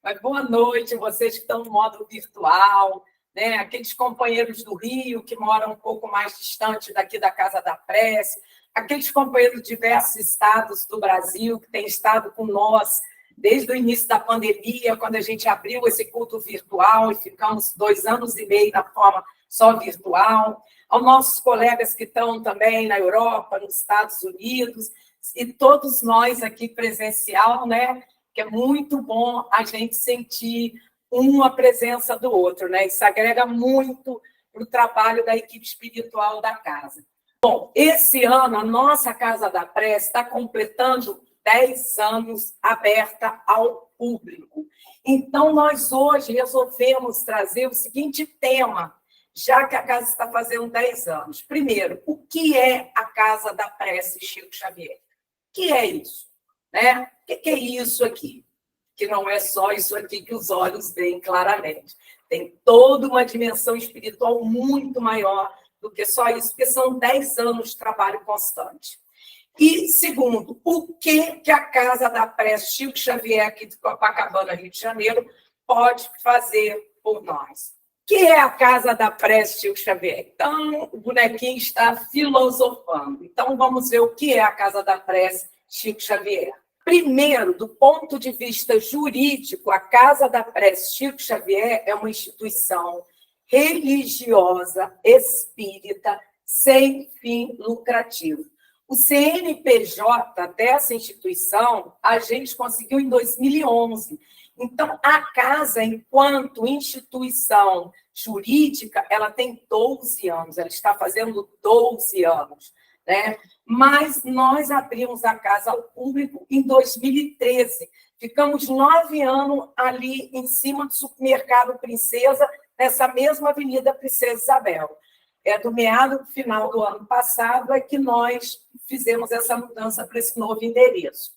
Mas boa noite, vocês que estão no modo virtual, né? Aqueles companheiros do Rio que moram um pouco mais distante daqui da Casa da Prece, aqueles companheiros de diversos estados do Brasil que têm estado com nós desde o início da pandemia, quando a gente abriu esse culto virtual e ficamos 2 anos e meio na forma só virtual, aos nossos colegas que estão também na Europa, nos Estados Unidos, e todos nós aqui presencial, né? Que é muito bom a gente sentir uma presença do outro, né? Isso agrega muito para o trabalho da equipe espiritual da casa. Bom, esse ano a nossa Casa da Prece está completando 10 anos aberta ao público. Então, nós hoje resolvemos trazer o seguinte tema, já que a casa está fazendo 10 anos. Primeiro, o que é a Casa da Prece Chico Xavier? O que é isso? Né? O que é isso aqui? Que não é só isso aqui que os olhos veem claramente. Tem toda uma dimensão espiritual muito maior do que só isso, porque são 10 anos de trabalho constante. E, segundo, o que a Casa da Prece Chico Xavier, aqui de Copacabana, Rio de Janeiro, pode fazer por nós? O que é a Casa da Prece Chico Xavier? Então, o bonequinho está filosofando. Então, vamos ver o que é a Casa da Prece Chico Xavier. Primeiro, do ponto de vista jurídico, a Casa da Prece Chico Xavier é uma instituição religiosa, espírita, sem fim lucrativo. O CNPJ dessa instituição, a gente conseguiu em 2011. Então, a casa, enquanto instituição jurídica, ela tem 12 anos, ela está fazendo 12 anos, né? Mas nós abrimos a casa ao público em 2013. Ficamos 9 anos ali em cima do supermercado Princesa, nessa mesma Avenida Princesa Isabel. Do meado final do ano passado é que nós fizemos essa mudança para esse novo endereço.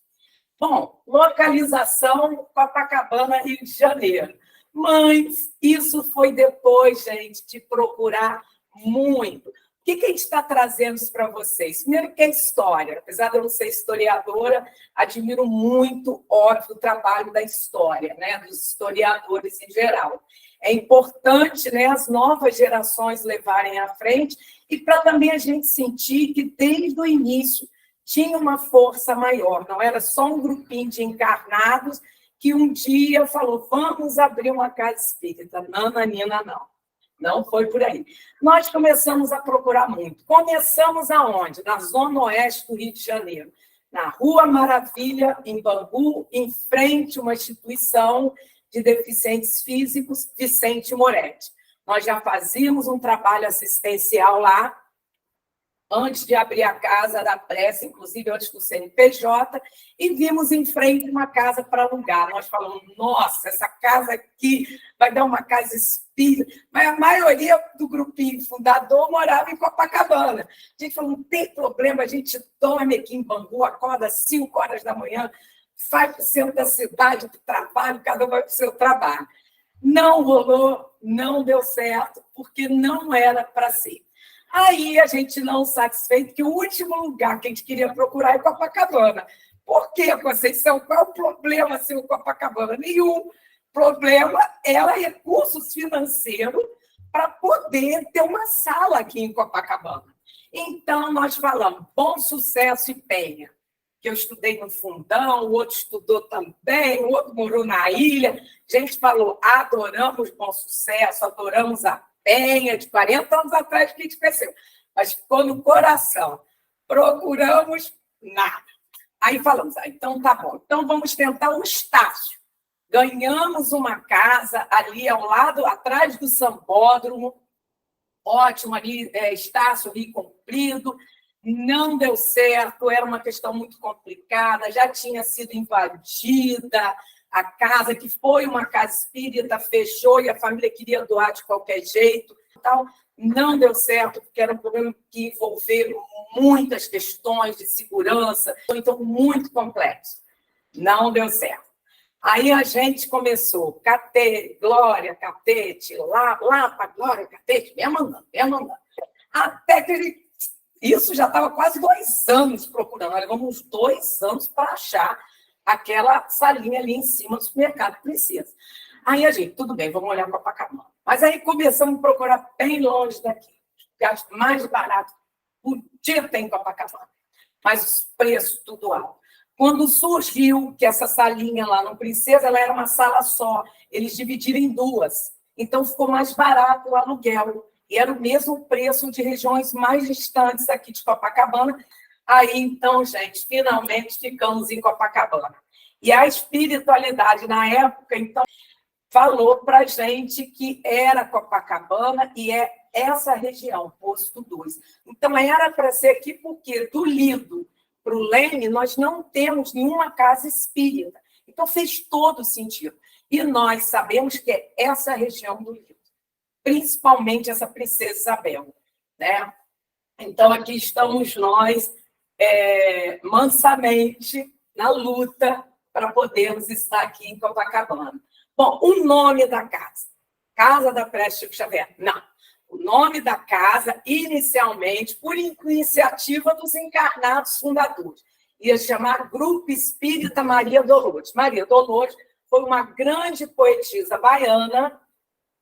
Bom, localização Copacabana, Rio de Janeiro. Mas isso foi depois, gente, de procurar muito. O que a gente está trazendo isso para vocês? Primeiro que é história. Apesar de eu não ser historiadora, admiro muito, óbvio, o trabalho da história, né? Dos historiadores em geral. É importante, né, as novas gerações levarem à frente e para também a gente sentir que, desde o início, tinha uma força maior. Não era só um grupinho de encarnados que um dia falou, vamos abrir uma casa espírita. Nananina, não. Não foi por aí. Nós começamos a procurar muito. Começamos aonde? Na zona oeste do Rio de Janeiro. Na Rua Maravilha, em Bangu, em frente a uma instituição de deficientes físicos, Vicente Moretti. Nós já fazíamos um trabalho assistencial lá, antes de abrir a Casa da Prece, inclusive antes do CNPJ, e vimos em frente uma casa para alugar. Nós falamos, nossa, essa casa aqui vai dar uma casa espírita. Mas a maioria do grupinho fundador morava em Copacabana. A gente falou, não tem problema, a gente dorme aqui em Bangu, acorda às 5 horas da manhã, vai para o centro da cidade, para o trabalho, cada um vai para o seu trabalho. Não rolou, não deu certo, porque não era para ser. Aí a gente não satisfeito, que o último lugar que a gente queria procurar é Copacabana. Por quê, Conceição? Qual é o problema ser o Copacabana? Nenhum problema era recursos financeiros para poder ter uma sala aqui em Copacabana. Então, nós falamos, Bom Sucesso e Penha, que eu estudei no Fundão, o outro estudou também, o outro morou na ilha. A gente falou, adoramos Bom Sucesso, adoramos a Penha, de 40 anos atrás que a gente cresceu. Mas ficou no coração. Procuramos nada. Aí falamos, então tá bom. Então vamos tentar o Estácio. Ganhamos uma casa ali ao lado, atrás do Sambódromo. Ótimo ali, Estácio, Rio Comprido. Não deu certo, era uma questão muito complicada, já tinha sido invadida, a casa, que foi uma casa espírita, fechou e a família queria doar de qualquer jeito. Então, não deu certo, porque era um problema que envolveu muitas questões de segurança, então muito complexo. Não deu certo. Aí a gente começou, Catete, Glória, Catete, lá para Glória, Catete, vem mandando. Até que isso já estava quase 2 anos procurando, nós levamos uns 2 anos para achar aquela salinha ali em cima do supermercado Princesa. Aí a gente, tudo bem, vamos olhar Copacabana. Mas aí começamos a procurar bem longe daqui. Gasto mais barato. Podia ter em Copacabana. Mas os preços tudo alto. Quando surgiu que essa salinha lá no Princesa, ela era uma sala só. Eles dividiram em duas. Então, ficou mais barato o aluguel. E era o mesmo preço de regiões mais distantes aqui de Copacabana. Aí, então, gente, finalmente ficamos em Copacabana. E a espiritualidade, na época, então, falou para a gente que era Copacabana e é essa região, Posto 2. Então, era para ser aqui, porque do Lido para o Leme, nós não temos nenhuma casa espírita. Então, fez todo sentido. E nós sabemos que é essa região do Lido, principalmente essa Princesa Isabel, né? Então, aqui estamos nós, mansamente, na luta, para podermos estar aqui em Copacabana. Bom, o nome da casa. Casa da Prece Chico Xavier. Não. O nome da casa, inicialmente, por iniciativa dos encarnados fundadores, ia chamar Grupo Espírita Maria Dolores. Maria Dolores foi uma grande poetisa baiana,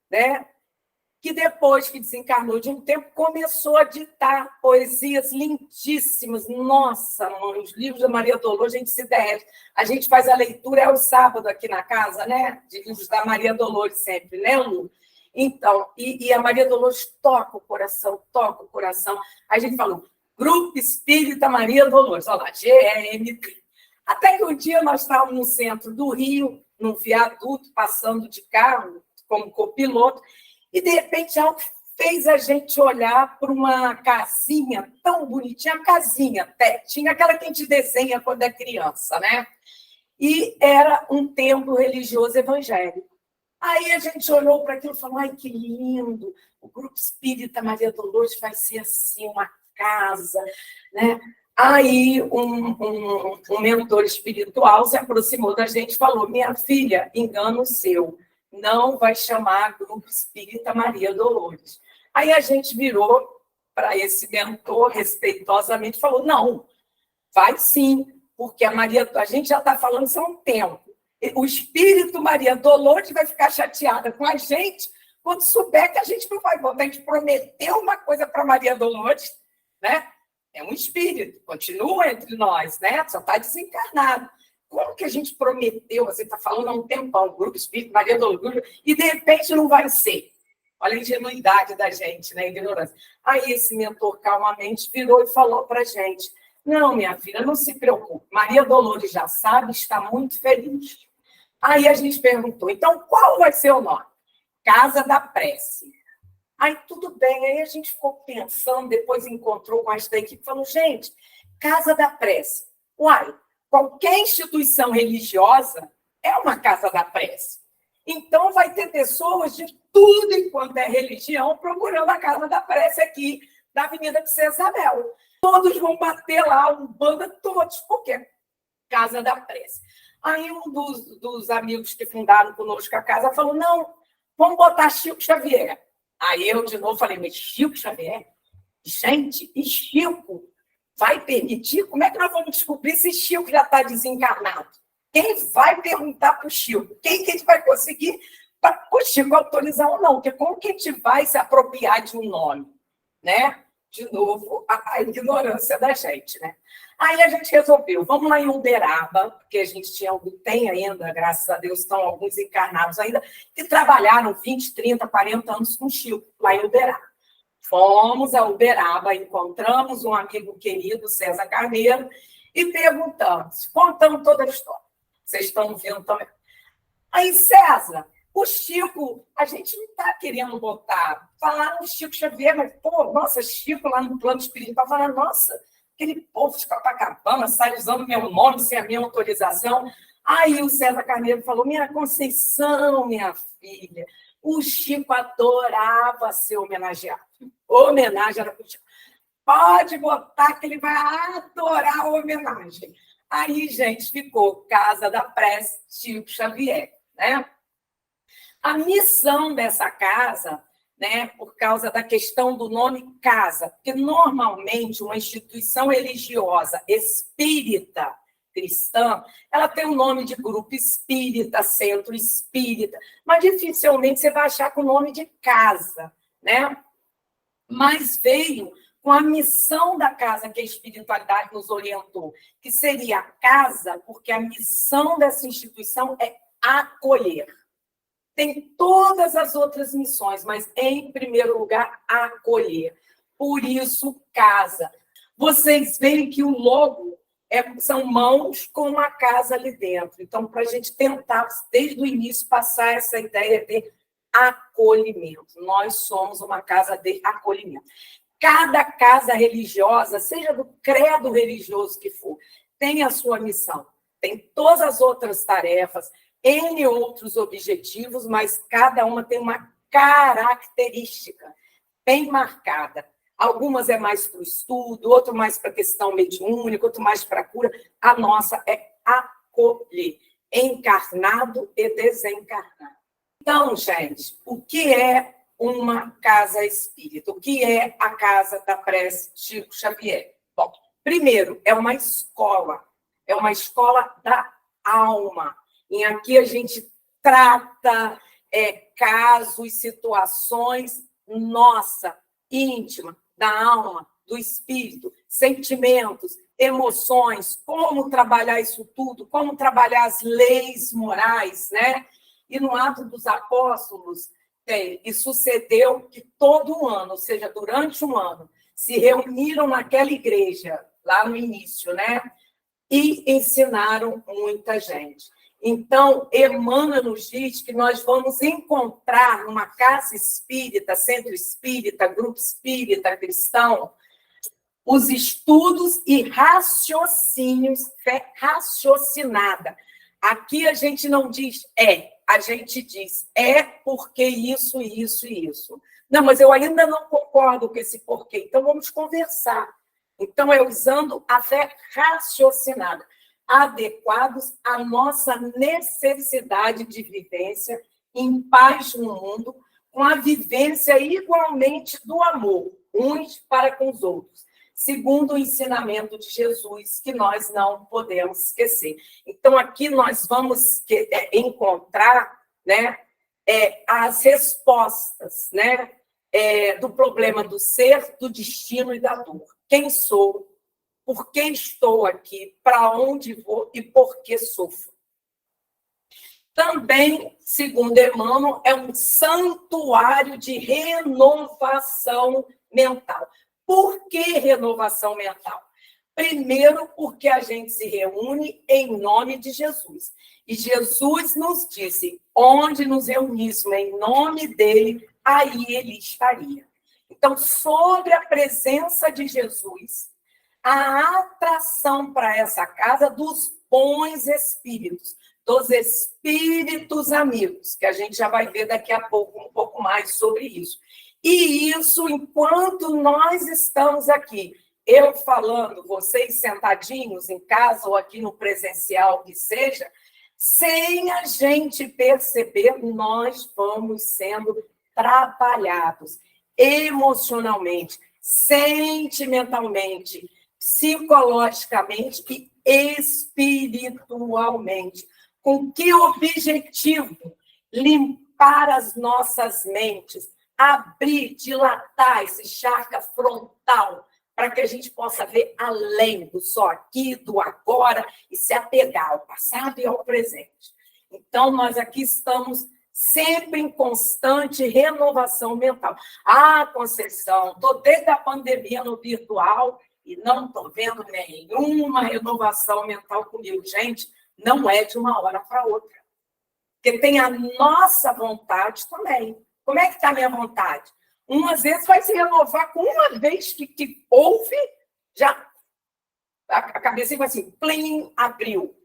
né? Que depois que desencarnou de um tempo, começou a ditar poesias lindíssimas. Nossa, mãe, os livros da Maria Dolores, a gente se derrete. A gente faz a leitura, é o sábado aqui na casa, né? De livros da Maria Dolores sempre, né, Lu? Então, e a Maria Dolores toca o coração, toca o coração. Aí a gente falou, Grupo Espírita Maria Dolores, olha lá, GEMT. Até que um dia nós estávamos no centro do Rio, num viaduto, passando de carro, como copiloto, e, de repente, algo fez a gente olhar para uma casinha tão bonitinha, a casinha, tinha aquela que a gente desenha quando é criança, né? E era um templo religioso evangélico. Aí a gente olhou para aquilo e falou, ai, que lindo, o Grupo Espírita Maria Dolores vai ser assim, uma casa, né? Aí um mentor espiritual se aproximou da gente e falou, minha filha, engano seu, não vai chamar Grupo Espírita Maria Dolores. Aí a gente virou para esse mentor respeitosamente e falou, não, vai sim, porque a gente já está falando isso há um tempo. O Espírito Maria Dolores vai ficar chateada com a gente quando souber que a gente não vai voltar. A gente prometeu uma coisa para Maria Dolores, né? É um espírito, continua entre nós, né? Só está desencarnado. Como que a gente prometeu, você está falando há um tempão, o Grupo Espírito Maria Dolores, e de repente não vai ser? Olha a ingenuidade da gente, né? A ignorância. Aí esse mentor calmamente virou e falou para a gente, não, minha filha, não se preocupe, Maria Dolores já sabe, está muito feliz. Aí a gente perguntou, então qual vai ser o nome? Casa da Prece. Aí tudo bem, aí a gente ficou pensando, depois encontrou com esta equipe e falou, gente, Casa da Prece. Uai, qualquer instituição religiosa é uma Casa da Prece. Então vai ter pessoas de tudo enquanto é religião procurando a Casa da Prece aqui, da Avenida Princesa Isabel. Todos vão bater lá, banda todos, porque é Casa da Prece. Aí um dos amigos que fundaram conosco a casa falou, não, vamos botar Chico Xavier. Aí eu, de novo, falei, mas Chico Xavier? Gente, e Chico vai permitir? Como é que nós vamos descobrir se Chico já está desencarnado? Quem vai perguntar para o Chico? Quem que a gente vai conseguir para o Chico autorizar ou não? Porque como que a gente vai se apropriar de um nome? Né? De novo, a ignorância da gente, né? Aí a gente resolveu, vamos lá em Uberaba, porque a gente tem ainda, graças a Deus, estão alguns encarnados ainda, que trabalharam 20, 30, 40 anos com o Chico, lá em Uberaba. Fomos a Uberaba, encontramos um amigo querido, César Carneiro, e perguntamos, contamos toda a história. Vocês estão vendo também. Aí, César, o Chico, a gente não está querendo falar no Chico Xavier, mas, pô, nossa, Chico lá no plano espiritual, falar, nossa, aquele povo de Copacabana sai usando meu nome sem a minha autorização. Aí o César Carneiro falou, minha Conceição, minha filha, o Chico adorava ser homenageado. Homenagem era para o Chico. Pode botar que ele vai adorar a homenagem. Aí, gente, ficou Casa da Prece Chico Xavier, né? A missão dessa casa, né, por causa da questão do nome casa, porque normalmente uma instituição religiosa espírita, cristã, ela tem o nome de grupo espírita, centro espírita, mas dificilmente você vai achar com o nome de casa, né? Mas veio com a missão da casa que a espiritualidade nos orientou, que seria a casa, porque a missão dessa instituição é acolher. Tem todas as outras missões, mas, em primeiro lugar, acolher. Por isso, casa. Vocês veem que o logo são mãos com uma casa ali dentro. Então, para a gente tentar, desde o início, passar essa ideia de acolhimento. Nós somos uma casa de acolhimento. Cada casa religiosa, seja do credo religioso que for, tem a sua missão, tem todas as outras tarefas, N outros objetivos, mas cada uma tem uma característica bem marcada. Algumas é mais para o estudo, outro mais para a questão mediúnica, outro mais para a cura. A nossa é acolher, encarnado e desencarnado. Então, gente, o que é uma casa espírita? O que é a Casa da Prece Chico Xavier? Bom, primeiro, é uma escola da alma. E aqui a gente trata casos, situações nossa, íntima, da alma, do espírito, sentimentos, emoções, como trabalhar isso tudo, como trabalhar as leis morais, né? E no Atos dos Apóstolos, e sucedeu que todo ano, ou seja, durante um ano, se reuniram naquela igreja, lá no início, né? E ensinaram muita gente. Então, Emmanuel nos diz que nós vamos encontrar numa casa espírita, centro espírita, grupo espírita, cristão, os estudos e raciocínios, fé raciocinada. Aqui a gente não diz a gente diz porque isso, isso e isso. Não, mas eu ainda não concordo com esse porquê, então vamos conversar. Então, é usando a fé raciocinada, adequados à nossa necessidade de vivência em paz no mundo, com a vivência igualmente do amor, uns para com os outros, segundo o ensinamento de Jesus, que nós não podemos esquecer. Então, aqui nós vamos encontrar, né, as respostas, né, do problema do ser, do destino e da dor. Quem sou? Por que estou aqui? Para onde vou e por que sofro? Também, segundo Emmanuel, é um santuário de renovação mental. Por que renovação mental? Primeiro, porque a gente se reúne em nome de Jesus. E Jesus nos disse, onde nos reuníssemos em nome dele, aí ele estaria. Então, sobre a presença de Jesus, a atração para essa casa dos bons espíritos, dos espíritos amigos, que a gente já vai ver daqui a pouco um pouco mais sobre isso. E isso, enquanto nós estamos aqui, eu falando, vocês sentadinhos em casa ou aqui no presencial, que seja, sem a gente perceber, nós vamos sendo trabalhados emocionalmente, sentimentalmente, psicologicamente e espiritualmente. Com que objetivo? Limpar as nossas mentes, abrir, dilatar esse chakra frontal, para que a gente possa ver além do só aqui, do agora, e se apegar ao passado e ao presente. Então, nós aqui estamos sempre em constante renovação mental. Ah, Conceição, estou desde a pandemia no virtual e não estou vendo nenhuma renovação mental comigo. Gente, não é de uma hora para outra. Porque tem a nossa vontade também. Como é que está a minha vontade? Umas vezes vai se renovar com uma vez que ouve, já a cabeça vai assim, plim, abriu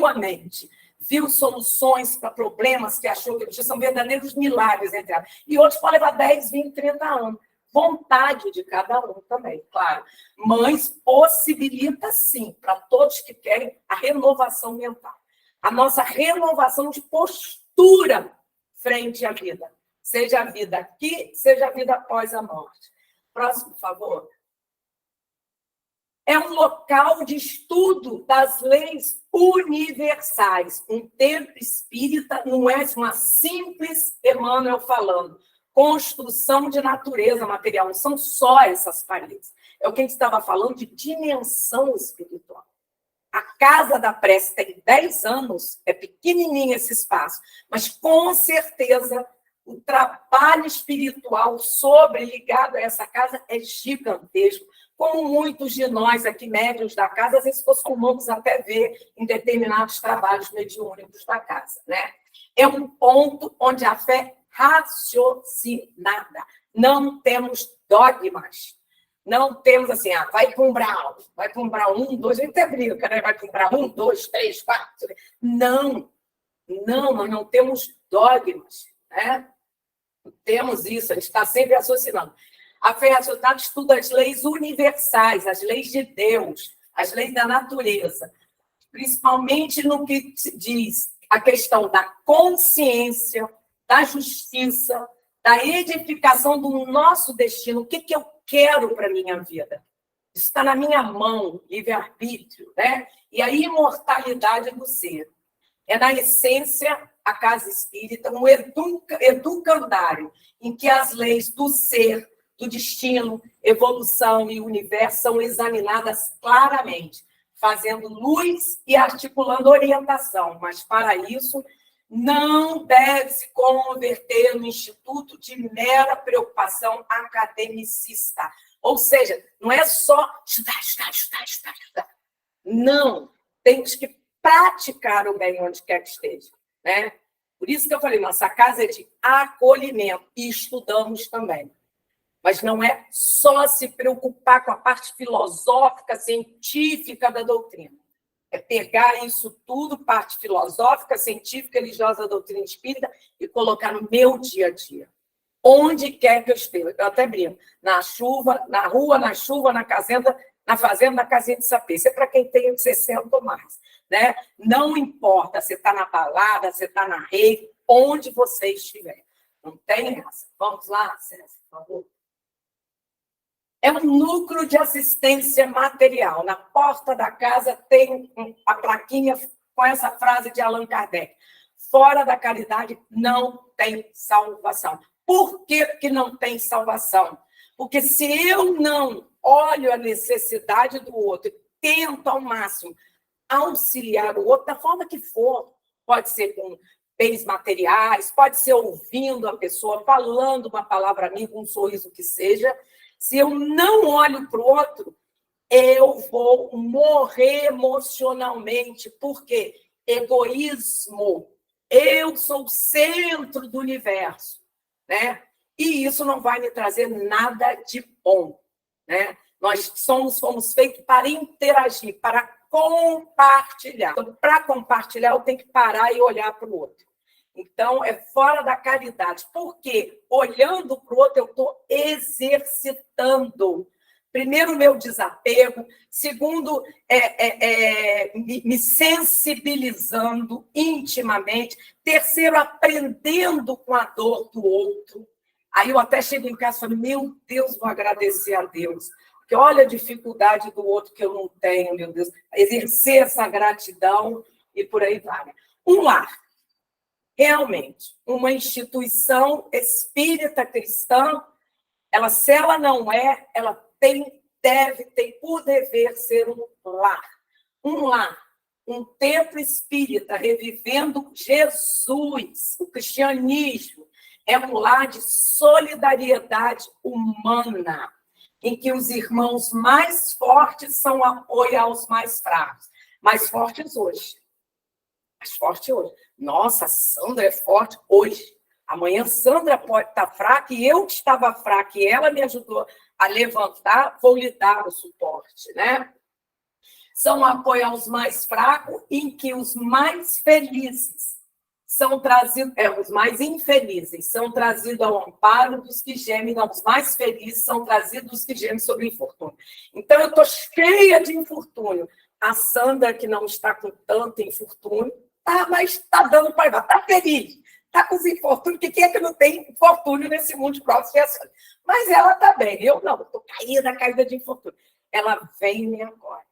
a mente, viu soluções para problemas que achou que são verdadeiros milagres, entre elas. E outros podem levar 10, 20, 30 anos. Vontade de cada um também, claro. Mas possibilita, sim, para todos que querem a renovação mental. A nossa renovação de postura frente à vida. Seja a vida aqui, seja a vida após a morte. Próximo, por favor. é um local de estudo das leis universais. Um templo espírita não é uma simples, Emmanuel falando, construção de natureza material, não são só essas paredes. É o que a gente estava falando de dimensão espiritual. A Casa da Prece tem 10 anos, é pequenininho esse espaço, mas com certeza o trabalho espiritual ligado a essa casa é gigantesco, como muitos de nós aqui, médiuns da casa, às vezes costumamos até ver em determinados trabalhos mediúnicos da casa, né? É um ponto onde a fé raciocinada. Não temos dogmas. Não temos assim, vai para um Brau 1, 2, a gente até brinca, né? Vai para um Brau 1, 2, 3, 4. Não, nós não temos dogmas, né? Não temos isso, a gente está sempre raciocinando. A fé raciocinada estuda as leis universais, as leis de Deus, as leis da natureza, principalmente no que diz a questão da consciência, da justiça, da edificação do nosso destino. O que eu quero para a minha vida? Isso está na minha mão, livre-arbítrio, né? E a imortalidade do ser. É, na essência, a casa espírita, um educandário, em que as leis do ser, do destino, evolução e universo são examinadas claramente, fazendo luz e articulando orientação. Mas, para isso, não deve se converter no instituto de mera preocupação academicista. Ou seja, não é só estudar. Não, temos que praticar o bem onde quer que esteja, né? Por isso que eu falei, nossa casa é de acolhimento e estudamos também. Mas não é só se preocupar com a parte filosófica, científica da doutrina. É pegar isso tudo, parte filosófica, científica, religiosa da doutrina espírita, e colocar no meu dia a dia. Onde quer que eu esteja. Eu até brinco. Na chuva, na rua, na chuva, na fazenda, na casinha de sapê. Isso é para quem tem 60 ou mais, né? Não importa se está na balada, se está na rede, onde você estiver. Não tem essa. Vamos lá, César, por favor. É um núcleo de assistência material. Na porta da casa tem a plaquinha com essa frase de Allan Kardec. Fora da caridade não tem salvação. Por que não tem salvação? Porque se eu não olho a necessidade do outro e tento ao máximo auxiliar o outro, da forma que for, pode ser com bens materiais, pode ser ouvindo a pessoa, falando uma palavra amiga, um sorriso que seja. Se eu não olho para o outro, eu vou morrer emocionalmente. Por quê? Egoísmo. Eu sou o centro do universo, né? E isso não vai me trazer nada de bom, né? Nós fomos feitos para interagir, para compartilhar. Então, para compartilhar, eu tenho que parar e olhar para o outro. Então, é fora da caridade. Porque olhando para o outro, eu estou exercitando. Primeiro, o meu desapego. Segundo, me sensibilizando intimamente. Terceiro, aprendendo com a dor do outro. Aí eu até chego em casa e falo, meu Deus, vou agradecer a Deus. Porque olha a dificuldade do outro que eu não tenho, meu Deus. Exercer essa gratidão e por aí vai. Um lar. Realmente, uma instituição espírita cristã, se ela não é, ela deve ter por dever ser um lar. Um lar, um templo espírita revivendo Jesus, o cristianismo. É um lar de solidariedade humana, em que os irmãos mais fortes são apoio aos mais fracos. Mais fortes hoje. Mais forte hoje. Nossa, Sandra é forte hoje. Amanhã Sandra pode estar fraca e eu que estava fraca e ela me ajudou a levantar, vou lhe dar o suporte, né? São apoio aos mais fracos, em que os mais felizes são trazidos, os mais infelizes são trazidos ao amparo dos que gemem, não, os mais felizes são trazidos dos que gemem sobre o infortúnio. Então, eu estou cheia de infortúnio. A Sandra, que não está com tanto infortúnio, mas está dando para ir, está feliz, está com os infortúnios, que quem é que não tem infortúnio nesse mundo de provas? Mas ela está bem, eu não, estou caída de infortúnio. ela vem e me acolhe.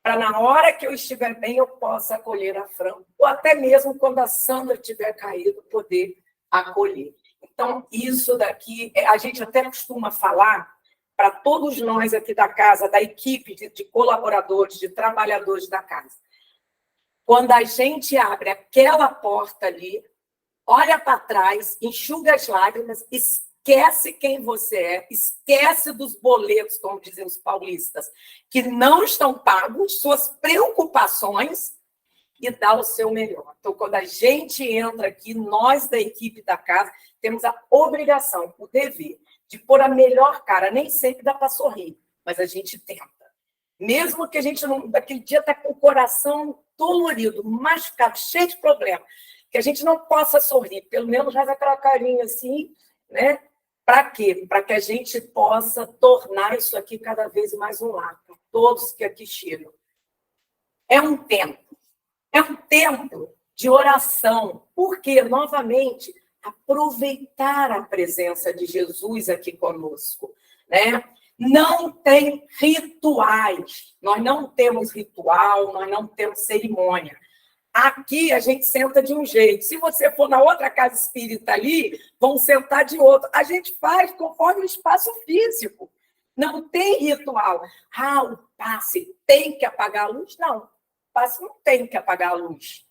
Para na hora que eu estiver bem, eu possa acolher a Fran, ou até mesmo quando a Sandra tiver caído, poder acolher. Então, isso daqui, a gente até costuma falar para todos nós aqui da casa, da equipe de colaboradores, de trabalhadores da casa. Quando a gente abre aquela porta ali, olha para trás, enxuga as lágrimas, esquece quem você é, esquece dos boletos, como dizem os paulistas, que não estão pagos, suas preocupações, e dá o seu melhor. Então, quando a gente entra aqui, nós da equipe da casa, temos a obrigação, o dever, de pôr a melhor cara. Nem sempre dá para sorrir, mas a gente tenta. Mesmo que a gente, daquele dia, está com o coração dolorido, machucado, cheio de problemas, que a gente não possa sorrir, pelo menos faz aquela carinha assim, né? Para quê? Para que a gente possa tornar isso aqui cada vez mais um lar, para todos que aqui chegam. É um tempo de oração, porque, novamente, aproveitar a presença de Jesus aqui conosco, né? Não tem rituais, nós não temos ritual, nós não temos cerimônia. Aqui a gente senta de um jeito. Se você for na outra casa espírita ali, vão sentar de outro. A gente faz conforme o espaço físico. Não tem ritual. O passe tem que apagar a luz? Não, o passe não tem que apagar a luz.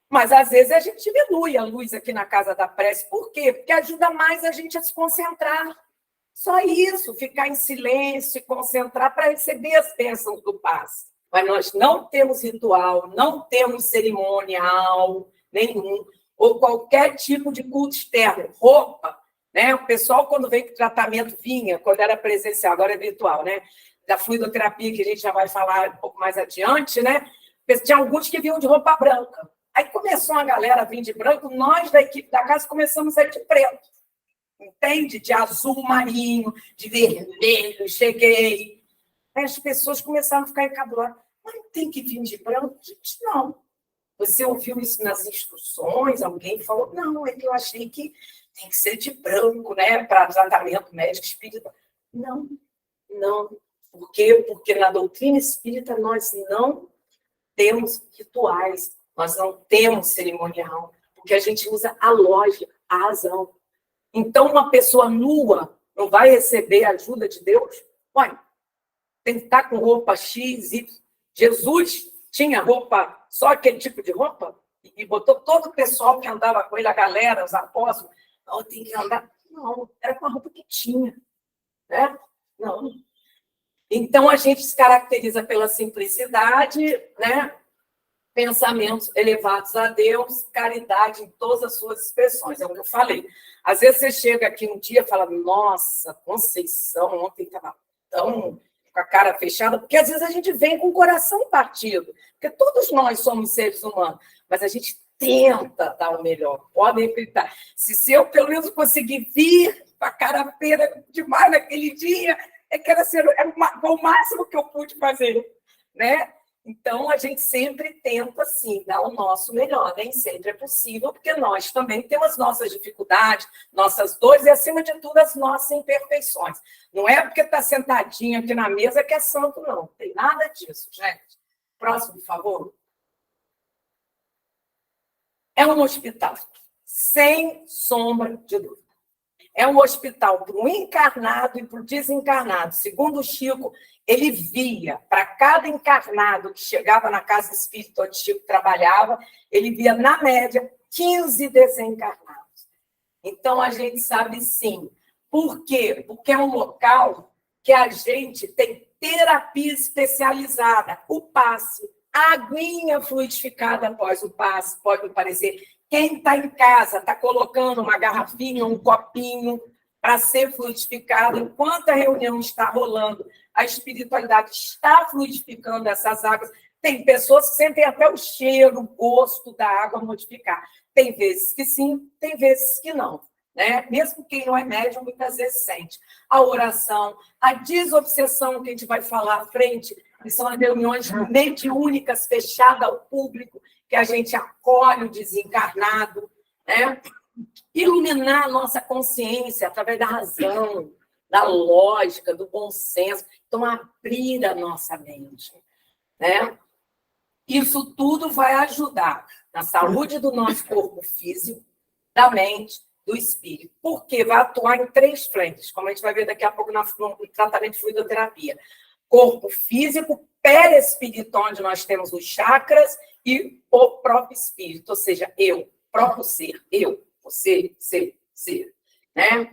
Mas, às vezes, a gente diminui a luz aqui na Casa da Prece. Por quê? Porque ajuda mais a gente a se concentrar. Só isso, ficar em silêncio, concentrar para receber as bênçãos do passe. Mas nós não temos ritual, não temos cerimonial nenhum, ou qualquer tipo de culto externo. Roupa, né? O pessoal, quando vem com tratamento, vinha, quando era presencial, agora é virtual, né? Da fluidoterapia, que a gente já vai falar um pouco mais adiante, né? Tinha alguns que vinham de roupa branca. Aí começou a galera a vir de branco, nós da equipe da casa começamos a ir de preto. Entende? De azul marinho, de vermelho, cheguei. Aí as pessoas começaram a ficar encabuladas. Mas não tem que vir de branco? Gente, não. Você ouviu isso nas instruções? Alguém falou? Não, é que eu achei que tem que ser de branco, né? Para tratamento médico espírita. Não, não. Por quê? Porque na doutrina espírita nós não temos rituais, nós não temos cerimonial, porque a gente usa a lógica, a razão. Então, uma pessoa nua não vai receber a ajuda de Deus? Ué, tem que estar com roupa X, Y. Jesus tinha roupa, só aquele tipo de roupa? E botou todo o pessoal que andava com ele, a galera, os apóstolos, não, tem que andar. Não, era com a roupa que tinha. Né? Não. Então, a gente se caracteriza pela simplicidade, né? Pensamentos elevados a Deus, caridade em todas as suas expressões. É o que eu falei. Às vezes você chega aqui um dia e fala, nossa, Conceição, ontem estava tão com a cara fechada, porque às vezes a gente vem com o coração partido, porque todos nós somos seres humanos, mas a gente tenta dar o melhor, podem acreditar. Se eu, pelo menos, conseguir vir com a cara feia demais naquele dia, foi o máximo que eu pude fazer, né? Então, a gente sempre tenta, sim, dar o nosso melhor. Nem sempre é possível, porque nós também temos nossas dificuldades, nossas dores e, acima de tudo, as nossas imperfeições. Não é porque está sentadinho aqui na mesa que é santo, não. Não tem nada disso, gente. Próximo, por favor. É um hospital, sem sombra de dúvida. É um hospital para o encarnado e para o desencarnado. Segundo o Chico, ele via, para cada encarnado que chegava na casa espírita onde Chico trabalhava, ele via, na média, 15 desencarnados. Então, a gente sabe, sim. Por quê? Porque é um local que a gente tem terapia especializada. O passe, a aguinha fluidificada após o passe, pode parecer. Quem está em casa está colocando uma garrafinha, um copinho para ser fluidificado. Enquanto a reunião está rolando, a espiritualidade está fluidificando essas águas. Tem pessoas que sentem até o cheiro, o gosto da água modificar. Tem vezes que sim, tem vezes que não. Né? Mesmo quem não é médium, muitas vezes sente. A oração, a desobsessão, que a gente vai falar à frente, que são as reuniões mediúnicas fechadas ao público, que a gente acolhe o desencarnado, né? Iluminar a nossa consciência através da razão, da lógica, do bom senso. Então, abrir a nossa mente, né? Isso tudo vai ajudar na saúde do nosso corpo físico, da mente, do espírito. Porque vai atuar em 3 frentes, como a gente vai ver daqui a pouco no tratamento de fluidoterapia. Corpo físico, perispírito, onde nós temos os chakras, e o próprio espírito, ou seja, eu, próprio ser, eu, você, ser, né?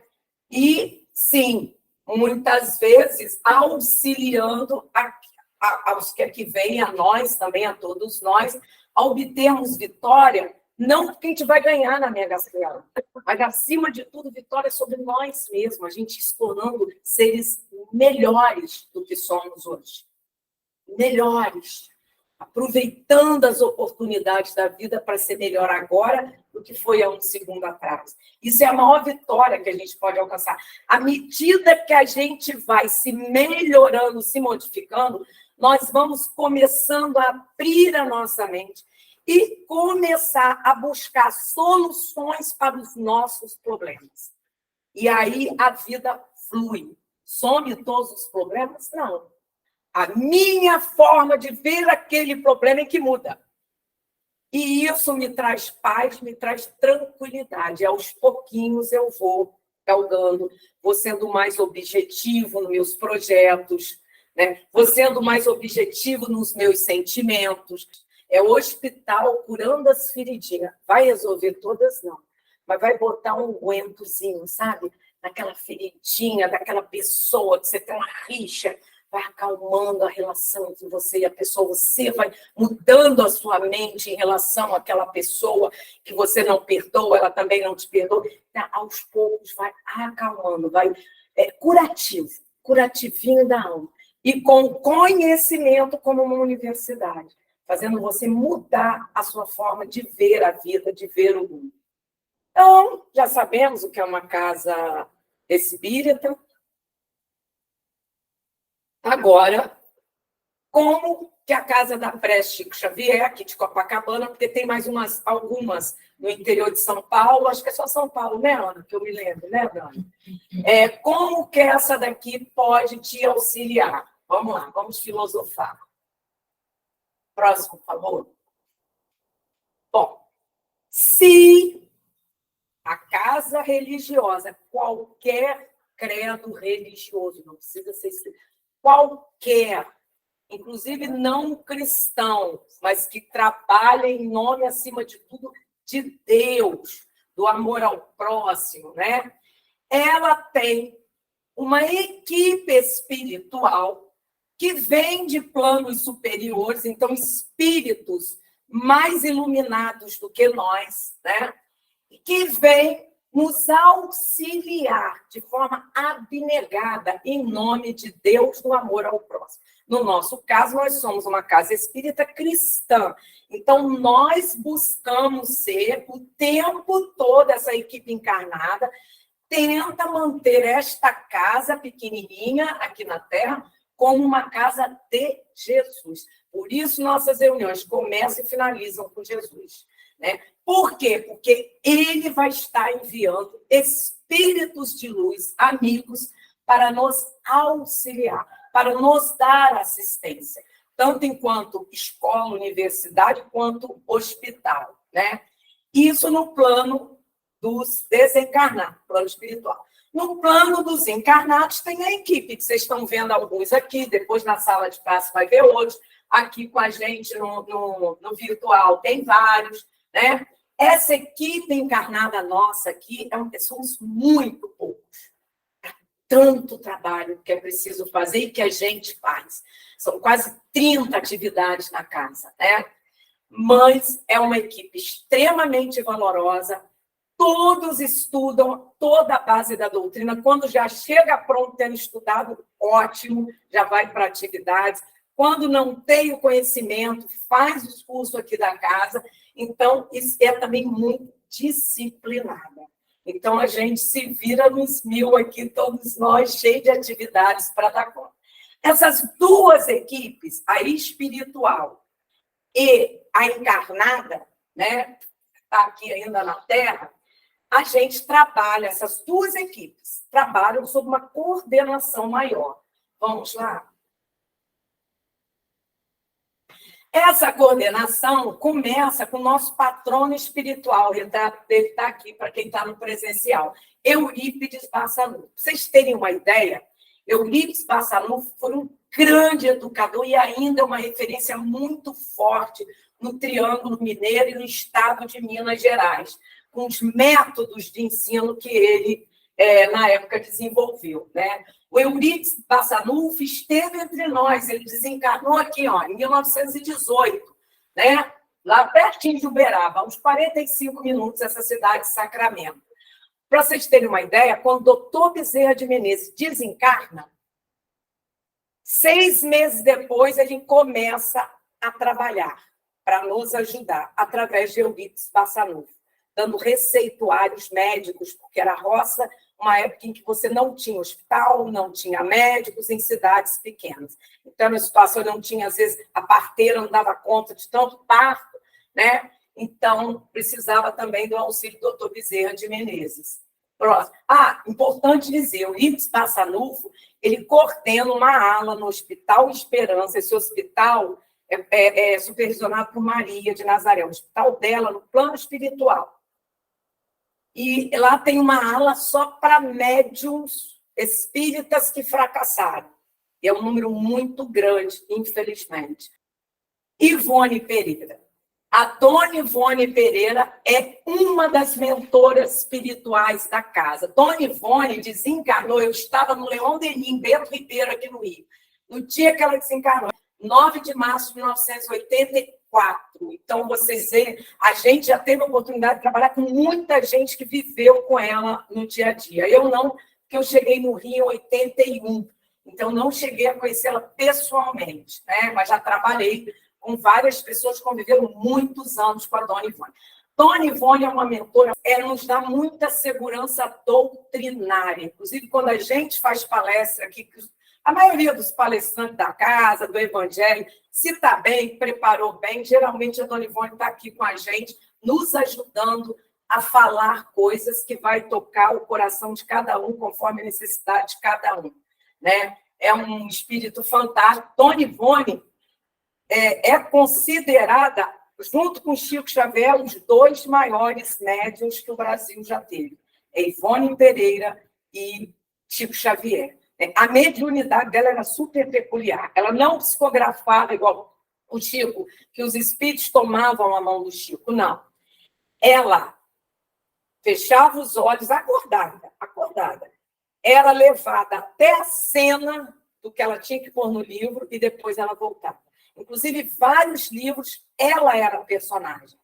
E, sim, muitas vezes auxiliando aos que aqui vêm, a nós também, a todos nós, a obtermos vitória, não porque a gente vai ganhar na Mega Sena, mas, acima de tudo, vitória sobre nós mesmos, a gente se tornando seres melhores do que somos hoje. Melhores. Aproveitando as oportunidades da vida para ser melhor agora do que foi há um segundo atrás. Isso é a maior vitória que a gente pode alcançar. À medida que a gente vai se melhorando, se modificando, nós vamos começando a abrir a nossa mente e começar a buscar soluções para os nossos problemas. E aí a vida flui. Some todos os problemas? Não. A minha forma de ver aquele problema é que muda. E isso me traz paz, me traz tranquilidade. Aos pouquinhos eu vou galgando, vou sendo mais objetivo nos meus projetos, né? Vou sendo mais objetivo nos meus sentimentos. É o hospital curando as feridinhas. Vai resolver todas, não. Mas vai botar um aguentozinho, sabe? Naquela feridinha, daquela pessoa que você tem uma rixa, vai acalmando a relação entre você e a pessoa, você vai mudando a sua mente em relação àquela pessoa que você não perdoa, ela também não te perdoa. Aos poucos vai acalmando, vai curativinho da alma. E com conhecimento como uma universidade, fazendo você mudar a sua forma de ver a vida, de ver o mundo. Então, já sabemos o que é uma casa espírita. Agora, como que a casa da Prece Chico Xavier, aqui de Copacabana, porque tem mais algumas no interior de São Paulo, acho que é só São Paulo, né, Ana? Que eu me lembro, né, Dani? Como que essa daqui pode te auxiliar? Vamos lá, vamos filosofar. Próximo, por favor. Bom, se a casa religiosa, qualquer credo religioso, não precisa ser qualquer, inclusive não cristão, mas que trabalha em nome, acima de tudo, de Deus, do amor ao próximo, né? Ela tem uma equipe espiritual que vem de planos superiores, então espíritos mais iluminados do que nós, né? Que vem nos auxiliar de forma abnegada em nome de Deus no amor ao próximo. No nosso caso, nós somos uma casa espírita cristã. Então, nós buscamos ser, o tempo todo, essa equipe encarnada, tenta manter esta casa pequenininha aqui na Terra como uma casa de Jesus. Por isso, nossas reuniões começam e finalizam com Jesus, né? Por quê? Porque ele vai estar enviando espíritos de luz, amigos, para nos auxiliar, para nos dar assistência, tanto enquanto escola, universidade, quanto hospital, né? Isso no plano dos desencarnados, plano espiritual. No plano dos encarnados, tem a equipe, que vocês estão vendo alguns aqui, depois na sala de classe vai ver outros, aqui com a gente no virtual tem vários, né? Essa equipe encarnada nossa aqui somos muito poucos. É tanto trabalho que é preciso fazer e que a gente faz. São quase 30 atividades na casa, né? Mas é uma equipe extremamente valorosa. Todos estudam toda a base da doutrina. Quando já chega pronto, tendo estudado, ótimo, já vai para atividades. Quando não tem o conhecimento, faz os cursos aqui da casa. Então, isso é também muito disciplinada. Então, a gente se vira nos 1000 aqui, todos nós, cheios de atividades para dar conta. Essas duas equipes, a espiritual e a encarnada, né, está aqui ainda na Terra, a gente trabalha, essas duas equipes trabalham sob uma coordenação maior. Vamos lá? Essa coordenação começa com o nosso patrono espiritual, ele está aqui para quem está no presencial, Eurípides Barçanufo. Para vocês terem uma ideia, Eurípides Barçanufo foi um grande educador e ainda é uma referência muito forte no Triângulo Mineiro e no estado de Minas Gerais, com os métodos de ensino que ele, na época, desenvolveu, né? O Eurípides Barçanufo esteve entre nós, ele desencarnou aqui, ó, em 1918, né? Lá pertinho de Uberaba, uns 45 minutos, essa cidade de Sacramento. Para vocês terem uma ideia, quando o doutor Bezerra de Menezes desencarna, 6 meses depois ele começa a trabalhar para nos ajudar, através de Eurípides Barçanufo, dando receituários médicos, porque era roça, uma época em que você não tinha hospital, não tinha médicos em cidades pequenas. Então, na situação, não tinha, às vezes, a parteira não dava conta de tanto parto, né? Então, precisava também do auxílio do doutor Bezerra de Menezes. Próximo. Importante dizer, o Eurípides Barçanufo, ele coordena uma ala no Hospital Esperança. Esse hospital é supervisionado por Maria de Nazaré, o hospital dela no plano espiritual. E lá tem uma ala só para médiuns espíritas que fracassaram. É um número muito grande, infelizmente. Ivone Pereira. A dona Ivone Pereira é uma das mentoras espirituais da casa. Dona Ivone desencarnou, eu estava no Leão Denis, em Bento Ribeiro, aqui no Rio. No dia que ela desencarnou, 9 de março de 1984. Então, vocês veem, a gente já teve a oportunidade de trabalhar com muita gente que viveu com ela no dia a dia. Eu não, porque eu cheguei no Rio em 81, então não cheguei a conhecê-la pessoalmente, né? Mas já trabalhei com várias pessoas que conviveram muitos anos com a Dona Ivone. Dona Ivone é uma mentora, ela nos dá muita segurança doutrinária. Inclusive, quando a gente faz palestra aqui, a maioria dos palestrantes da casa, do Evangelho, se está bem, preparou bem, geralmente a Dona Ivone está aqui com a gente, nos ajudando a falar coisas que vai tocar o coração de cada um, conforme a necessidade de cada um, né? É um espírito fantástico. Dona Ivone é considerada, junto com Chico Xavier, os 2 maiores médiuns que o Brasil já teve. É Ivone Pereira e Chico Xavier. A mediunidade dela era super peculiar. Ela não psicografava igual o Chico, que os espíritos tomavam a mão do Chico, não. Ela fechava os olhos, acordada, era levada até a cena do que ela tinha que pôr no livro e depois ela voltava. Inclusive, vários livros, ela era a personagem.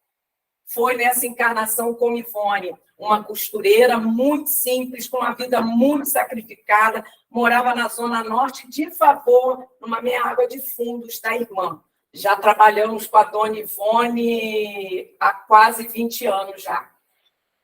Foi nessa encarnação como Ivone, uma costureira muito simples, com uma vida muito sacrificada, morava na Zona Norte, de favor, numa meia água de fundos da irmã. Já trabalhamos com a Dona Ivone há quase 20 anos já.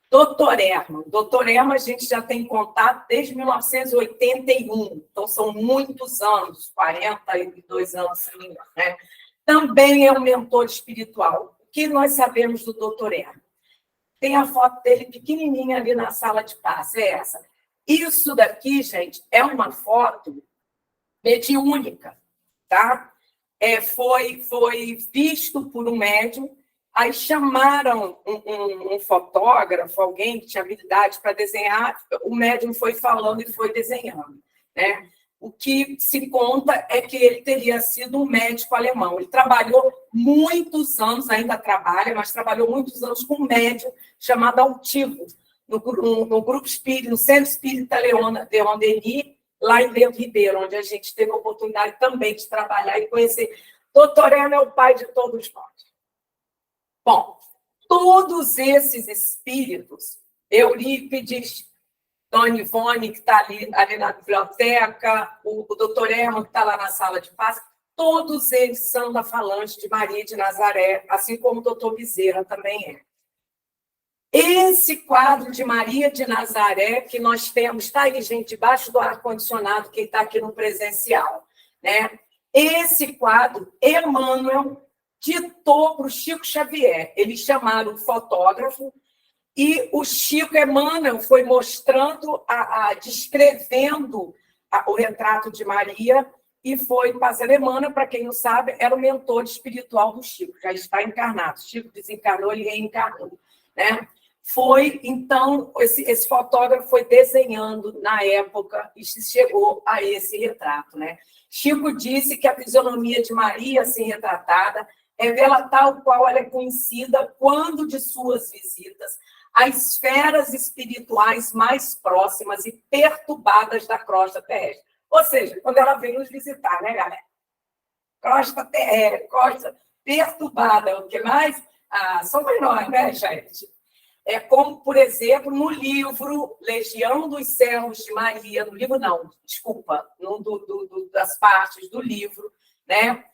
Doutor Erma, a gente já tem contato desde 1981, então são muitos anos, 42 anos, né? Também é um mentor espiritual. O que nós sabemos do doutor Erma? Tem a foto dele pequenininha ali na sala de passe, é essa. Isso daqui, gente, é uma foto mediúnica, tá? Foi visto por um médium. Aí chamaram um fotógrafo, alguém que tinha habilidade para desenhar, o médium foi falando e foi desenhando, né? O que se conta é que ele teria sido um médico alemão. Ele trabalhou muitos anos, ainda trabalha, mas trabalhou muitos anos com um médium chamado Altivo, no Grupo Espírita, no Centro Espírita Leão Denis, lá em Bento Ribeiro, onde a gente teve a oportunidade também de trabalhar e conhecer. Doutor Erma é o pai de todos nós. Bom, todos esses espíritos, Eurípides, Dona Ivone, que está ali na biblioteca, o doutor Erma, que está lá na sala de paz, todos eles são da falange de Maria de Nazaré, assim como o doutor Bezerra também é. Esse quadro de Maria de Nazaré que nós temos, está aí, gente, debaixo do ar-condicionado, quem está aqui no presencial, né? Esse quadro, Emmanuel ditou para o Chico Xavier. Eles chamaram o fotógrafo E o Chico Emmanuel foi mostrando, descrevendo o retrato de Maria, e foi fazendo. Emmanuel, para quem não sabe, era o mentor espiritual do Chico, já está encarnado. Chico desencarnou, ele reencarnou, né? Foi, então, esse fotógrafo foi desenhando na época e chegou a esse retrato, né? Chico disse que a fisionomia de Maria, assim retratada, revela tal qual ela é conhecida quando de suas visitas às esferas espirituais mais próximas e perturbadas da crosta terrestre. Ou seja, quando ela vem nos visitar, né, galera? Crosta terrestre, crosta perturbada, o que mais? Somos nós, né, gente? É como, por exemplo, no livro Legião dos Servos de Maria, no livro não, desculpa, das partes do livro, né?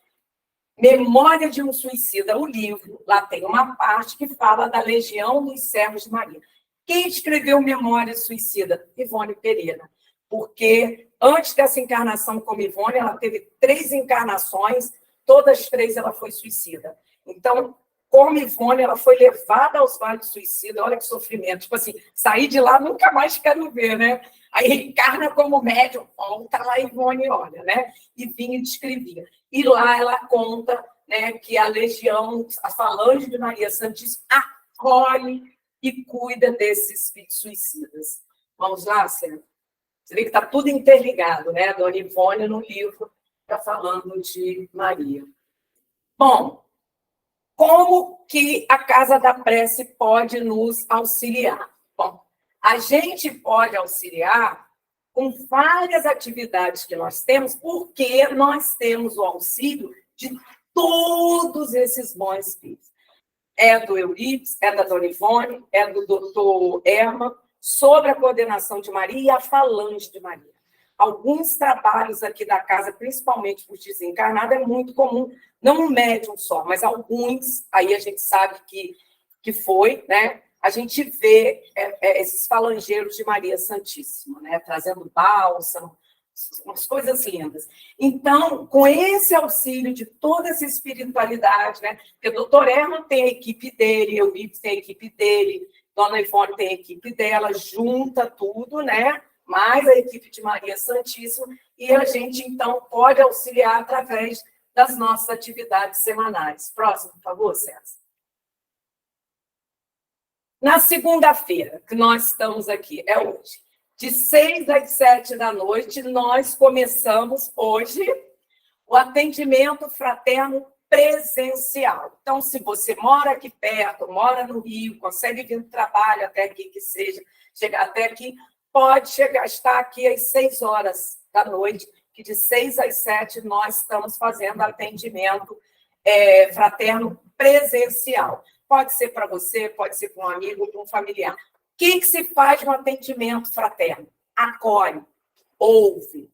Memória de um Suicida, o livro, lá tem uma parte que fala da Legião dos Servos de Maria. Quem escreveu Memória Suicida? Ivone Pereira. Porque antes dessa encarnação como Ivone, ela teve 3 encarnações, todas as 3 ela foi suicida. Então, como Ivone, ela foi levada aos vales do suicida, olha que sofrimento. Tipo assim, sair de lá, nunca mais quero ver, né? Aí reencarna como médium, volta lá Ivone, olha, né? E vinha e descrevia. E lá ela conta, né, que a legião, a falange de Maria Santíssima, acolhe e cuida desses suicidas. Vamos lá, Sérgio? Você vê que está tudo interligado, né? A Dona Ivone, no livro, está falando de Maria. Bom, como que a Casa da Prece pode nos auxiliar? Bom, a gente pode auxiliar com várias atividades que nós temos, porque nós temos o auxílio de todos esses bons espíritos. É do Eurípides, é da Dona Ivone, é do doutor Herman, sobre a coordenação de Maria e a falange de Maria. Alguns trabalhos aqui da casa, principalmente para os desencarnados, é muito comum, não um médium só, mas alguns, aí a gente sabe que foi, né? A gente vê esses falangeiros de Maria Santíssima, né? Trazendo bálsamo, umas coisas lindas. Então, com esse auxílio de toda essa espiritualidade, né? Porque o doutor Herman tem a equipe dele, Eurípides tem a equipe dele, Dona Ivone tem a equipe dela, junta tudo, né? Mais a equipe de Maria Santíssima, e a gente, então, pode auxiliar através das nossas atividades semanais. Próximo, por favor, César. Na segunda-feira, que nós estamos aqui, é hoje, de 6 às 7 da noite, nós começamos hoje o atendimento fraterno presencial. Então, se você mora aqui perto, mora no Rio, consegue vir no trabalho até aqui, que seja, chegar até aqui, pode estar aqui às 6 horas da noite, que de 6 às 7 nós estamos fazendo atendimento fraterno presencial. Pode ser para você, pode ser para um amigo, para um familiar. O que se faz no atendimento fraterno? Acolhe, ouve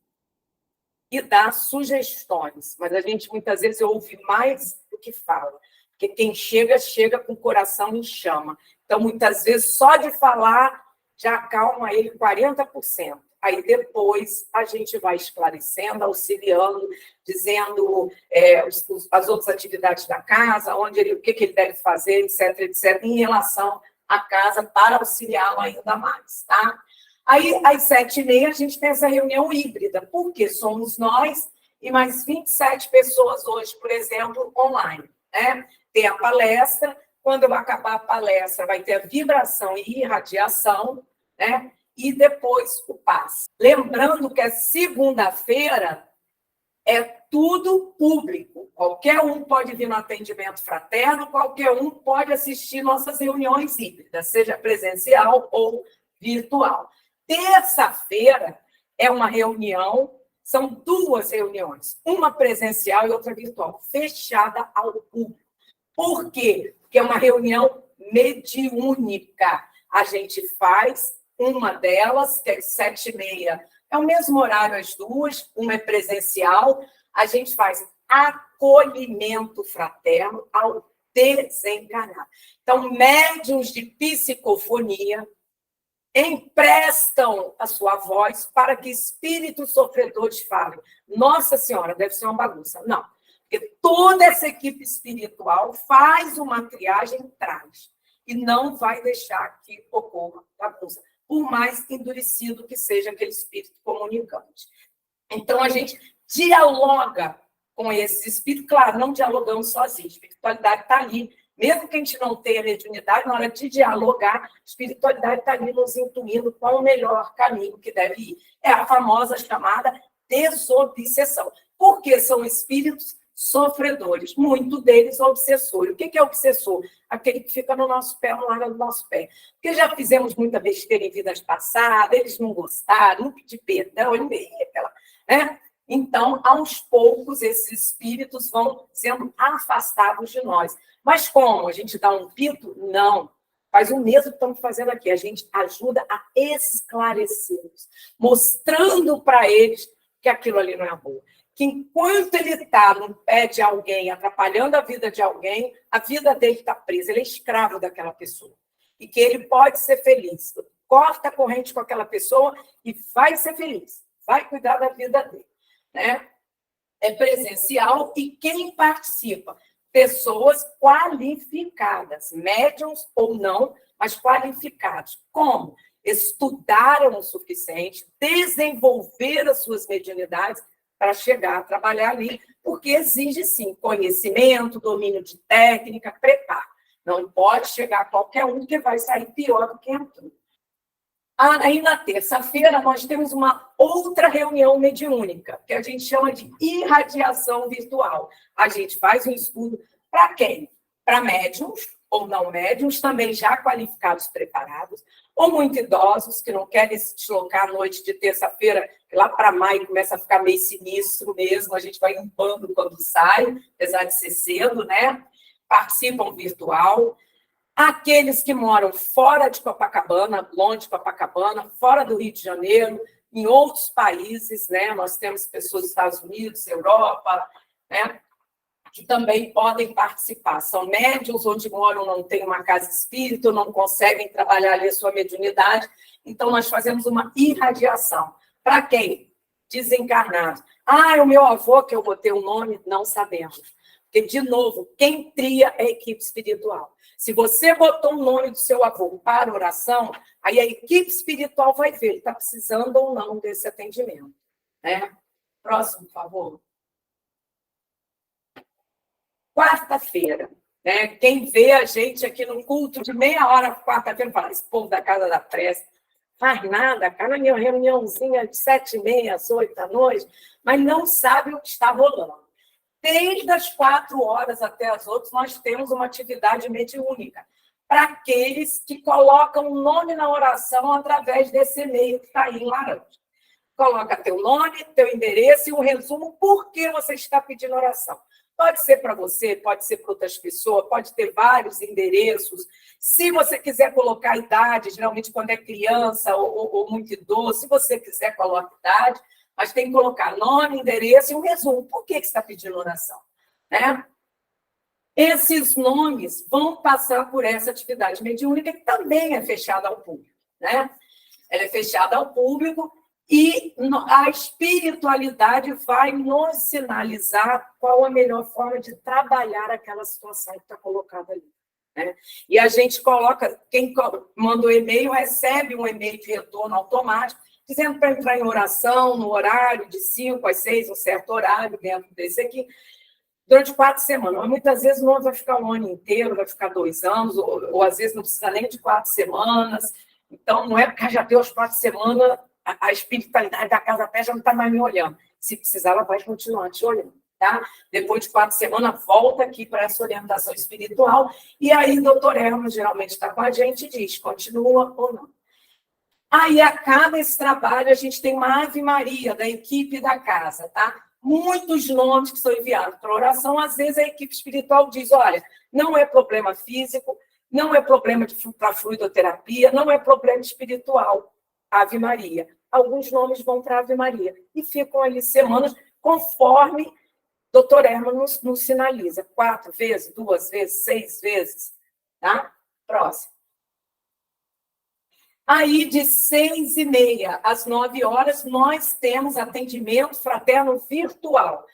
e dá sugestões. Mas a gente, muitas vezes, ouve mais do que fala. Porque quem chega, chega com o coração em chama. Então, muitas vezes, só de falar, já acalma ele 40%. Aí, depois, a gente vai esclarecendo, auxiliando, dizendo as outras atividades da casa, o que ele deve fazer, etc., etc., em relação à casa, para auxiliá-lo ainda mais, tá? Aí, às 7h30, a gente tem essa reunião híbrida, porque somos nós e mais 27 pessoas hoje, por exemplo, online, né? Tem a palestra, quando acabar a palestra, vai ter a vibração e irradiação, né? E depois o passe. Lembrando que a segunda-feira é tudo público. Qualquer um pode vir no atendimento fraterno, qualquer um pode assistir nossas reuniões híbridas, seja presencial ou virtual. Terça-feira é uma reunião, são 2 reuniões, uma presencial e outra virtual, fechada ao público. Por quê? Porque é uma reunião mediúnica. A gente faz uma delas, que é às 7h30, é o mesmo horário as 2, uma é presencial, a gente faz acolhimento fraterno ao desencarnar. Então, médiuns de psicofonia emprestam a sua voz para que espíritos sofredores falem. Nossa Senhora, deve ser uma bagunça. Não, porque toda essa equipe espiritual faz uma triagem, traz. e não vai deixar que ocorra bagunça, por mais endurecido que seja aquele espírito comunicante. Então, a gente dialoga com esse espírito, claro, não dialogamos sozinhos, a espiritualidade está ali. Mesmo que a gente não tenha mediunidade, na hora de dialogar, a espiritualidade está ali nos intuindo qual o melhor caminho que deve ir. É a famosa chamada desobsessão. Porque são espíritos sofredores, muito deles obsessores. O que é obsessor? Aquele que fica no nosso pé, no lado do nosso pé. Porque já fizemos muita besteira em vidas passadas, eles não gostaram, não pedi perdão, né? Então, aos poucos, esses espíritos vão sendo afastados de nós. Mas como? A gente dá um pito? Não. Faz o mesmo que estamos fazendo aqui. A gente ajuda a esclarecê-los, mostrando para eles que aquilo ali não é boa. Que enquanto ele está no pé de alguém, atrapalhando a vida de alguém, a vida dele está presa. Ele é escravo daquela pessoa. E que ele pode ser feliz. Corta a corrente com aquela pessoa e vai ser feliz. Vai cuidar da vida dele. Né? É presencial e quem participa? Pessoas qualificadas, médiums ou não, mas qualificados. Como? Estudaram o suficiente, desenvolveram as suas mediunidades para chegar a trabalhar ali, porque exige, sim, conhecimento, domínio de técnica, preparo. Não pode chegar qualquer um que vai sair pior do que entrou. Aí, na terça-feira, nós temos uma outra reunião mediúnica, que a gente chama de irradiação virtual. A gente faz um estudo para quem? Para médiums ou não médiums, também já qualificados, preparados, ou muito idosos, que não querem se deslocar à noite de terça-feira, lá para maio começa a ficar meio sinistro mesmo, a gente vai limpando quando sai, apesar de ser cedo, né? Participam virtual. Aqueles que moram fora de Copacabana, longe de Copacabana, fora do Rio de Janeiro, em outros países, né? Nós temos pessoas dos Estados Unidos, Europa, né? Que também podem participar. São médiuns onde moram, não tem uma casa espírita, não conseguem trabalhar ali a sua mediunidade. Então, nós fazemos uma irradiação. Para quem? Desencarnado. O meu avô, que eu botei o nome, não sabemos. Porque, de novo, quem cria é a equipe espiritual. Se você botou o nome do seu avô para oração, aí a equipe espiritual vai ver, ele está precisando ou não desse atendimento. Né? Próximo, por favor. Quarta-feira. Né? Quem vê a gente aqui no culto de meia hora, quarta-feira, fala, esse povo da Casa da Prece faz nada, cara, na minha reuniãozinha de 7h30 às 8 da noite, mas não sabe o que está rolando. Desde as 4 horas até as 8, nós temos uma atividade mediúnica para aqueles que colocam o nome na oração através desse e-mail que está aí em laranja. Coloca teu nome, teu endereço e um resumo por que você está pedindo oração. Pode ser para você, pode ser para outras pessoas, pode ter vários endereços. Se você quiser colocar idade, geralmente quando é criança ou muito idoso, se você quiser, coloca idade. Mas tem que colocar nome, endereço e um resumo. Por que você está pedindo oração? Né? Esses nomes vão passar por essa atividade mediúnica, que também é fechada ao público. Né? Ela é fechada ao público e a espiritualidade vai nos sinalizar qual a melhor forma de trabalhar aquela situação que está colocada ali. Né? E a gente coloca, quem manda o e-mail recebe um e-mail de retorno automático, dizendo para entrar em oração no horário de 5 às 6, um certo horário dentro desse aqui, durante 4 semanas. Mas muitas vezes não vai ficar um ano inteiro, vai ficar 2 anos, ou às vezes não precisa nem de 4 semanas. Então, não é porque já deu as 4 semanas, a espiritualidade da Casa Pé já não está mais me olhando. Se precisar, ela vai continuar te olhando. Tá? Depois de 4 semanas, volta aqui para essa orientação espiritual, e aí o doutor Herman geralmente está com a gente e diz, continua ou não. Aí acaba esse trabalho, a gente tem uma Ave Maria da equipe da casa, tá? Muitos nomes que são enviados para oração, às vezes a equipe espiritual diz, olha, não é problema físico, não é problema para fluidoterapia, não é problema espiritual, Ave Maria. Alguns nomes vão para Ave Maria e ficam ali semanas, conforme o doutor Herman nos sinaliza. 4 vezes, 2 vezes, 6 vezes, tá? Próximo. Aí, de 6h30 às 9 horas, nós temos atendimento fraterno virtual.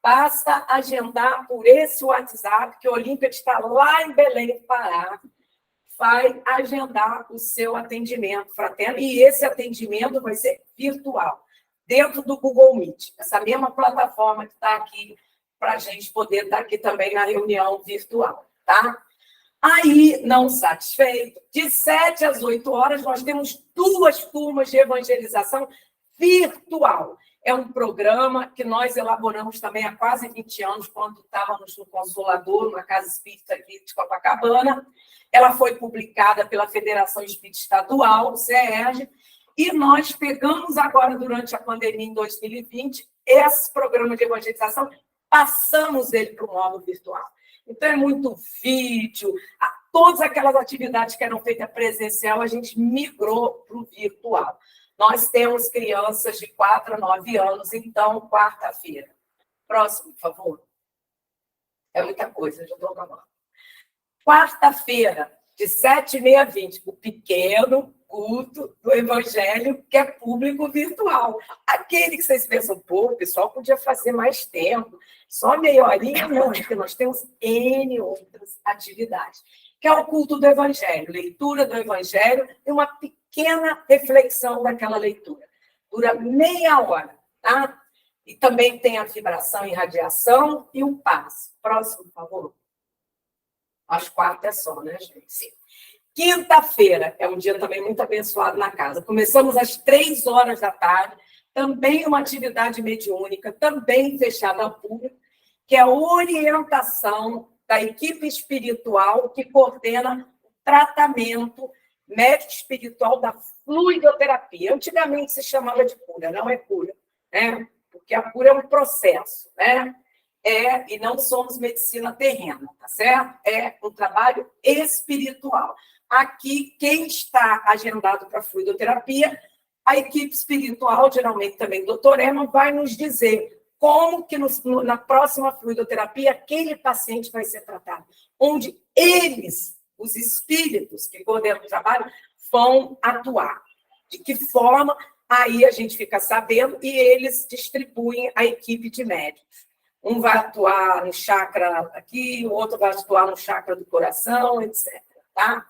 Basta agendar por esse WhatsApp, que o Olímpia está lá em Belém do Pará. vai agendar o seu atendimento fraterno, e esse atendimento vai ser virtual, dentro do Google Meet, essa mesma plataforma que está aqui, para a gente poder estar aqui também na reunião virtual, tá? Aí, não satisfeito, de 7 às 8 horas, nós temos 2 turmas de evangelização virtual. É um programa que nós elaboramos também há quase 20 anos, quando estávamos no Consolador, uma casa espírita aqui de Copacabana. Ela foi publicada pela Federação Espírita Estadual, o CERJ, e nós pegamos agora, durante a pandemia, em 2020, esse programa de evangelização, passamos ele para o modo virtual. Então, é muito vídeo, todas aquelas atividades que eram feitas presencial, a gente migrou para o virtual. Nós temos crianças de 4 a 9 anos, então, quarta-feira. Próximo, por favor. É muita coisa, já estou acabando. Quarta-feira, de 7h30 a 20h, o pequeno culto do Evangelho, que é público virtual. Aquele que vocês pensam, pô, o pessoal podia fazer mais tempo, só meia horinha, não, porque nós temos N outras atividades, que é o culto do Evangelho, leitura do Evangelho e uma pequena reflexão daquela leitura. Dura meia hora, tá? E também tem a vibração e radiação e o passe. Próximo, por favor. Às quartas é só, né, gente? Sim. Quinta-feira é um dia também muito abençoado na casa. Começamos às 3 horas da tarde, também uma atividade mediúnica, também fechada ao público, que é a orientação da equipe espiritual que coordena o tratamento médico espiritual da fluidoterapia. Antigamente se chamava de cura, não é cura, né? Porque a cura é um processo, né? E não somos medicina terrena, tá certo? É um trabalho espiritual. Aqui, quem está agendado para a fluidoterapia, a equipe espiritual, geralmente também o doutor Herman, vai nos dizer como que na próxima fluidoterapia aquele paciente vai ser tratado. Onde eles, os espíritos que coordenam o trabalho, vão atuar. De que forma, aí a gente fica sabendo e eles distribuem a equipe de médicos. Um vai atuar no chakra aqui, o outro vai atuar no chakra do coração, etc. Tá?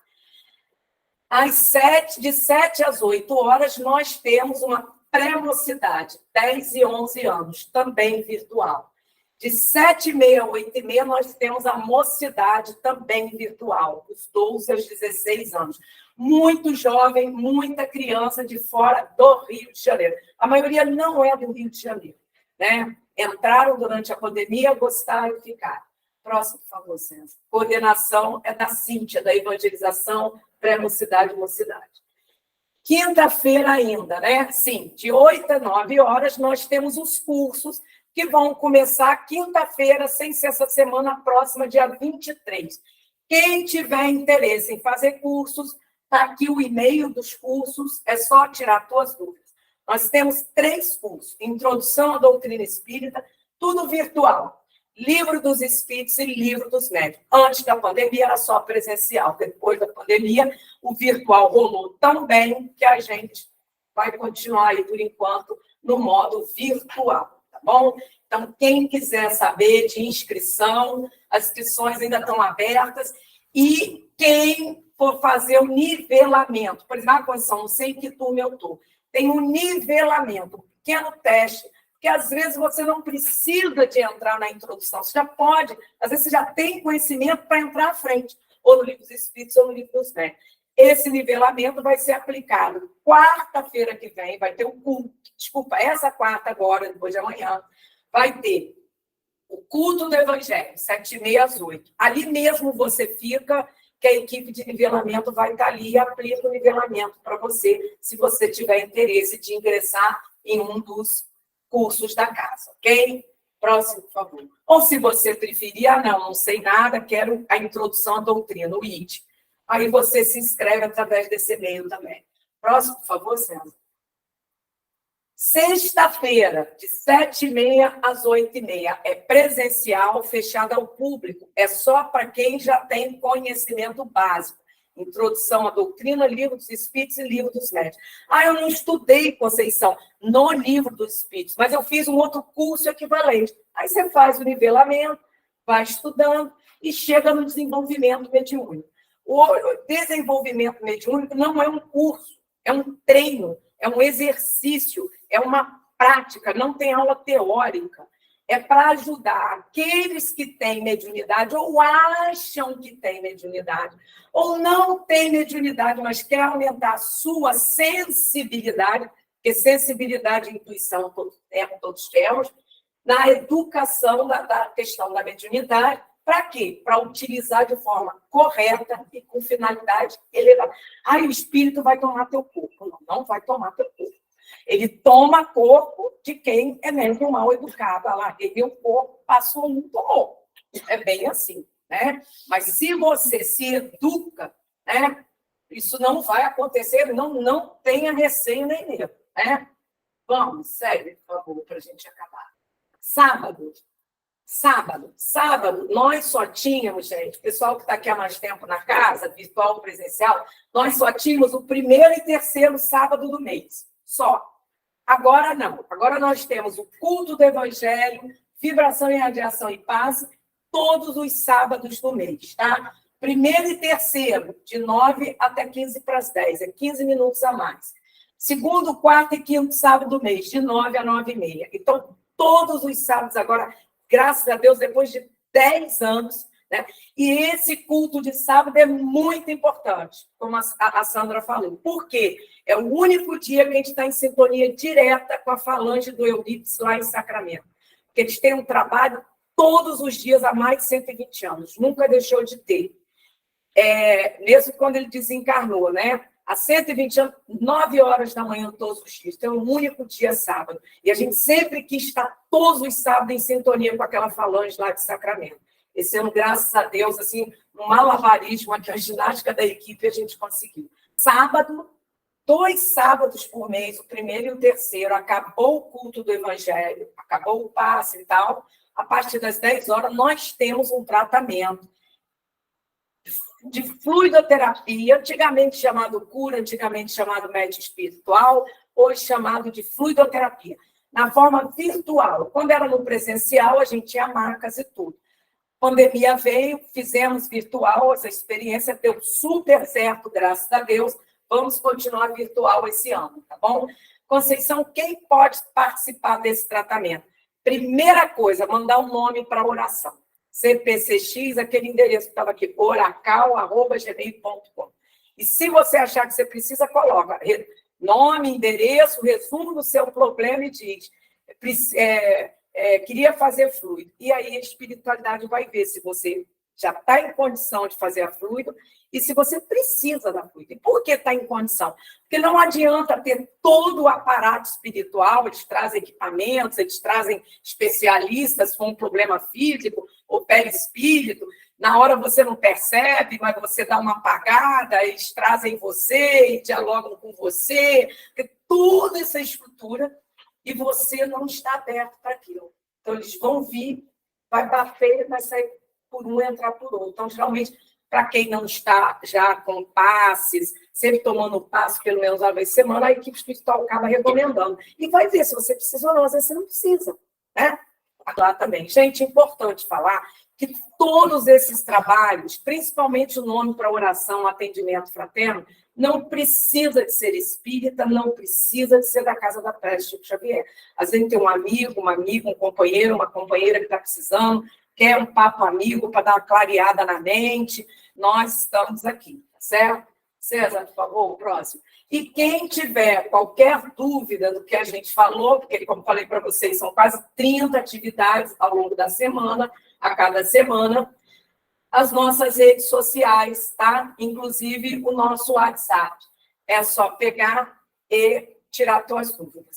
De 7 às 8 horas, nós temos uma pré-mocidade, 10 e 11 anos, também virtual. De 7h30 a 8h30, nós temos a mocidade, também virtual, dos 12 aos 16 anos. Muito jovem, muita criança de fora do Rio de Janeiro. A maioria não é do Rio de Janeiro, né? Entraram durante a pandemia, gostaram e ficaram. Próximo, por favor, César. Coordenação é da Cíntia, da evangelização pré-mocidade e mocidade. Quinta-feira ainda, né? Sim, de 8 a 9 horas, nós temos os cursos que vão começar quinta-feira, sem ser essa semana próxima, dia 23. Quem tiver interesse em fazer cursos, está aqui o e-mail dos cursos, é só tirar suas dúvidas. Nós temos 3 cursos, Introdução à Doutrina Espírita, tudo virtual. Livro dos Espíritos e Livro dos Médiuns. Antes da pandemia era só presencial. Depois da pandemia, o virtual rolou tão bem que a gente vai continuar aí, por enquanto, no modo virtual, tá bom? Então, quem quiser saber de inscrição, as inscrições ainda estão abertas. E quem for fazer o nivelamento, por exemplo, atenção, não sei em que turma eu estou, tem um nivelamento, um pequeno teste, porque às vezes você não precisa de entrar na introdução, você já pode, às vezes você já tem conhecimento para entrar à frente, ou no Livro dos Espíritos ou no Livro dos Médiuns. Esse nivelamento vai ser aplicado quarta-feira que vem, vai ter essa quarta agora, depois de amanhã, vai ter o culto do Evangelho, 7h30 às 8h. Ali mesmo você fica, que a equipe de nivelamento vai estar ali e aplica o nivelamento para você, se você tiver interesse de ingressar em um dos cursos da casa, ok? Próximo, por favor. Ou se você preferir, não sei nada, quero a introdução à doutrina, o IT. Aí você se inscreve através desse e-mail também. Próximo, por favor, César. Sexta-feira, de 7h30 às 8h30. É presencial, fechado ao público. É só para quem já tem conhecimento básico. Introdução à doutrina, Livro dos Espíritos e Livro dos Médiuns. Eu não estudei, Conceição, no Livro dos Espíritos, mas eu fiz um outro curso equivalente. Aí você faz o nivelamento, vai estudando e chega no desenvolvimento mediúnico. O desenvolvimento mediúnico não é um curso, é um treino, é um exercício, é uma prática, não tem aula teórica. É para ajudar aqueles que têm mediunidade ou acham que têm mediunidade, ou não têm mediunidade, mas quer aumentar a sua sensibilidade, porque sensibilidade e intuição todos temos, na educação da questão da mediunidade. Para quê? Para utilizar de forma correta e com finalidade elevada. O espírito vai tomar teu corpo. Não, não vai tomar teu corpo. Ele toma corpo de quem é mesmo mal educado. Ele o corpo, passou, não tomou. É bem assim, né? Mas se você se educa, né, isso não vai acontecer, não tenha receio nem medo, né? Vamos, segue, por favor, para a gente acabar. Sábado, nós só tínhamos, gente, o pessoal que está aqui há mais tempo na casa, virtual, presencial, nós só tínhamos o primeiro e terceiro sábado do mês, só. Agora não, agora nós temos o culto do Evangelho, vibração e radiação e paz, todos os sábados do mês, tá? Primeiro e terceiro, de 9 até 15 para as 10, é 15 minutos a mais. Segundo, quarto e quinto sábado do mês, de 9 a 9h30. Então, todos os sábados agora, graças a Deus, depois de 10 anos, né? E esse culto de sábado é muito importante, como a Sandra falou. Por quê? É o único dia que a gente está em sintonia direta com a falange do Eurípides lá em Sacramento. Porque eles têm um trabalho todos os dias há mais de 120 anos. Nunca deixou de ter. Mesmo quando ele desencarnou, né? Há 120 anos, 9 horas da manhã todos os dias. Então, é um único dia sábado. E a gente sempre quis estar todos os sábados em sintonia com aquela falange lá de Sacramento. Esse ano, graças a Deus, assim, um malabarismo, aqui, a ginástica da equipe, a gente conseguiu. Sábado, 2 sábados por mês, o primeiro e o terceiro, acabou o culto do Evangelho, acabou o passe e tal. A partir das 10 horas, nós temos um tratamento de fluidoterapia, antigamente chamado cura, antigamente chamado médico espiritual, hoje chamado de fluidoterapia, na forma virtual. Quando era no presencial, a gente tinha marcas e tudo. A pandemia veio, fizemos virtual, essa experiência deu super certo, graças a Deus. Vamos continuar virtual esse ano, tá bom? Conceição, quem pode participar desse tratamento? Primeira coisa, mandar um nome para a oração. CPCX, aquele endereço que estava aqui, oracal@gmail.com. E se você achar que você precisa, coloca nome, endereço, resumo do seu problema e diz, queria fazer fluido. E aí a espiritualidade vai ver se você já está em condição de fazer a fluido e se você precisa da fluido. E por que está em condição? Porque não adianta ter todo o aparato espiritual, eles trazem equipamentos, eles trazem especialistas com um problema físico ou perispírito, na hora você não percebe, mas você dá uma apagada, eles trazem você e dialogam com você, porque toda essa estrutura e você não está aberto para aquilo. Então, eles vão vir, vai bater, vai sair por um, entrar por outro. Então, geralmente, para quem não está já com passes, sempre tomando passe pelo menos uma vez por semana, a equipe espiritual acaba recomendando. E vai ver se você precisa ou não, às vezes você não precisa, né? Lá também. Gente, é importante falar que todos esses trabalhos, principalmente o nome para oração, atendimento fraterno, não precisa de ser espírita, não precisa de ser da Casa da Prece Chico Xavier. Às vezes tem um amigo, um companheiro, uma companheira que está precisando, quer um papo amigo para dar uma clareada na mente, nós estamos aqui, tá certo? César, por favor, o próximo. E quem tiver qualquer dúvida do que a gente falou, porque, como falei para vocês, são quase 30 atividades ao longo da semana, a cada semana, as nossas redes sociais, tá? Inclusive o nosso WhatsApp. É só pegar e tirar suas dúvidas.